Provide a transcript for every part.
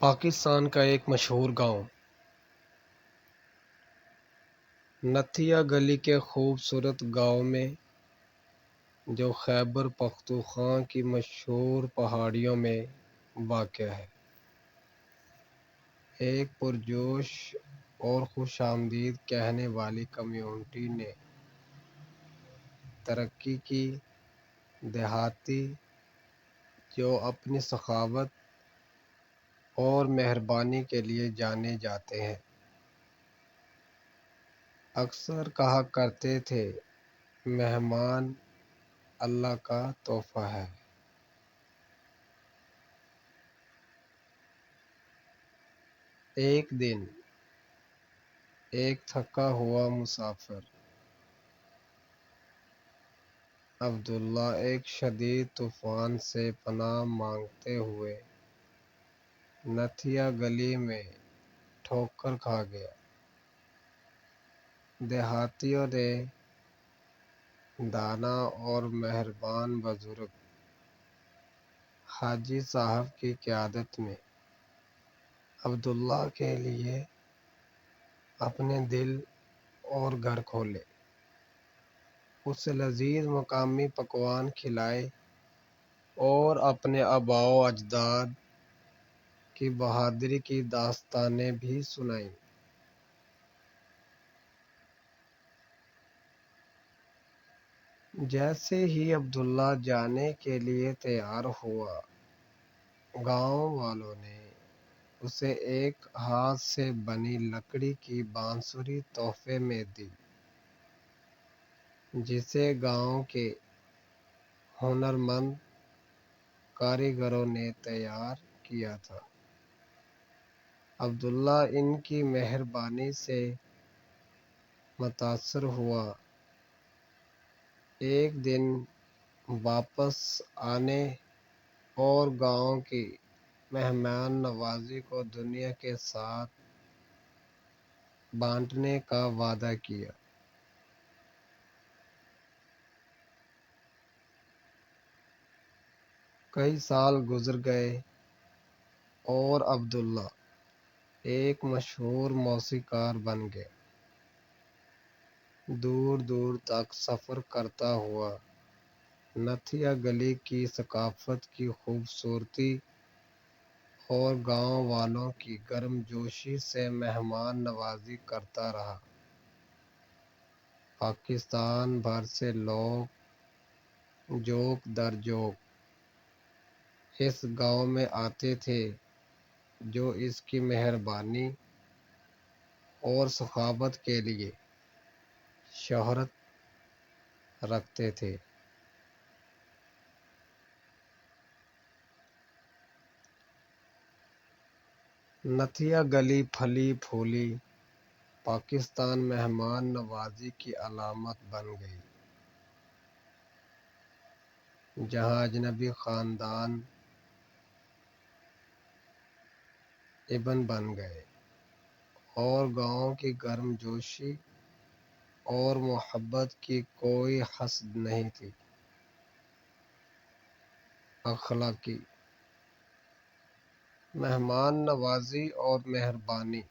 پاکستان کا ایک مشہور گاؤں نتھیا گلی کے خوبصورت گاؤں میں، جو خیبر پختونخوا کی مشہور پہاڑیوں میں واقع ہے، ایک پرجوش اور خوش آمدید کہنے والی کمیونٹی نے ترقی کی۔ دیہاتی جو اپنی سخاوت اور مہربانی کے لیے جانے جاتے ہیں، اکثر کہا کرتے تھے، مہمان اللہ کا تحفہ ہے۔ ایک دن ایک تھکا ہوا مسافر عبداللہ ایک شدید طوفان سے پناہ مانگتے ہوئے نتھیا گلی میں ٹھوکر کھا گیا۔ دیہاتیوں نے دانا اور مہربان بزرگ حاجی صاحب کی قیادت میں عبداللہ کے لیے اپنے دل اور گھر کھولے، اسے لذیذ مقامی پکوان کھلائے اور اپنے آباء و اجداد کی بہادری کی داستانیں بھی سنائیں۔ جیسے ہی عبداللہ جانے کے لیے تیار ہوا، گاؤں والوں نے اسے ایک ہاتھ سے بنی لکڑی کی بانسری تحفے میں دی، جسے گاؤں کے ہنرمند کاریگروں نے تیار کیا تھا۔ عبداللہ ان کی مہربانی سے متاثر ہوا۔ ایک دن واپس آنے اور گاؤں کی مہمان نوازی کو دنیا کے ساتھ بانٹنے کا وعدہ کیا۔ کئی سال گزر گئے اور عبداللہ ایک مشہور موسیقار بن گیا۔ دور دور تک سفر کرتا ہوا نتھیا گلی کی ثقافت کی خوبصورتی اور گاؤں والوں کی گرم جوشی سے مہمان نوازی کرتا رہا۔ پاکستان بھر سے لوگ جوک در جوک اس گاؤں میں آتے تھے، جو اس کی مہربانی اور سخاوت کے لیے شہرت رکھتے تھے۔ نتھیا گلی پھلی پھولی پاکستان مہمان نوازی کی علامت بن گئی، جہاں اجنبی خاندان ایبن بن گئے اور گاؤں کی گرم جوشی اور محبت کی کوئی حد نہیں تھی۔ اخلاقی مہمان نوازی اور مہربانی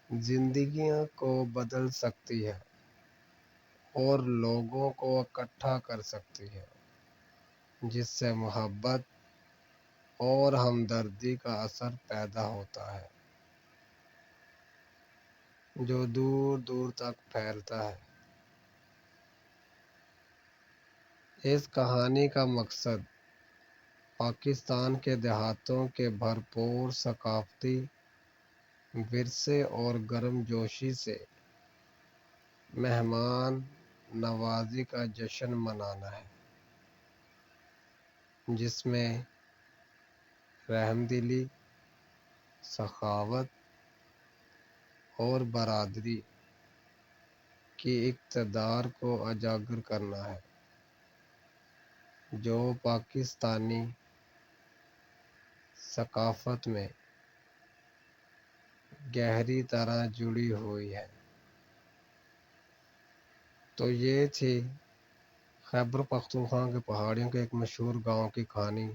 زندگیوں کو بدل سکتی ہے اور لوگوں کو اکٹھا کر سکتی ہے، جس سے محبت اور ہمدردی کا اثر پیدا ہوتا ہے، جو دور دور تک پھیلتا ہے۔ اس کہانی کا مقصد پاکستان کے دیہاتوں کے بھرپور ثقافتی ورثے اور گرم جوشی سے مہمان نوازی کا جشن منانا ہے، جس میں رحم دلی، سخاوت اور برادری کی اقتدار کو اجاگر کرنا ہے، جو پاکستانی ثقافت میں گہری طرح جڑی ہوئی ہے۔ تو یہ تھی خیبر پختونخوا کے پہاڑیوں کے ایک مشہور گاؤں کی کہانی۔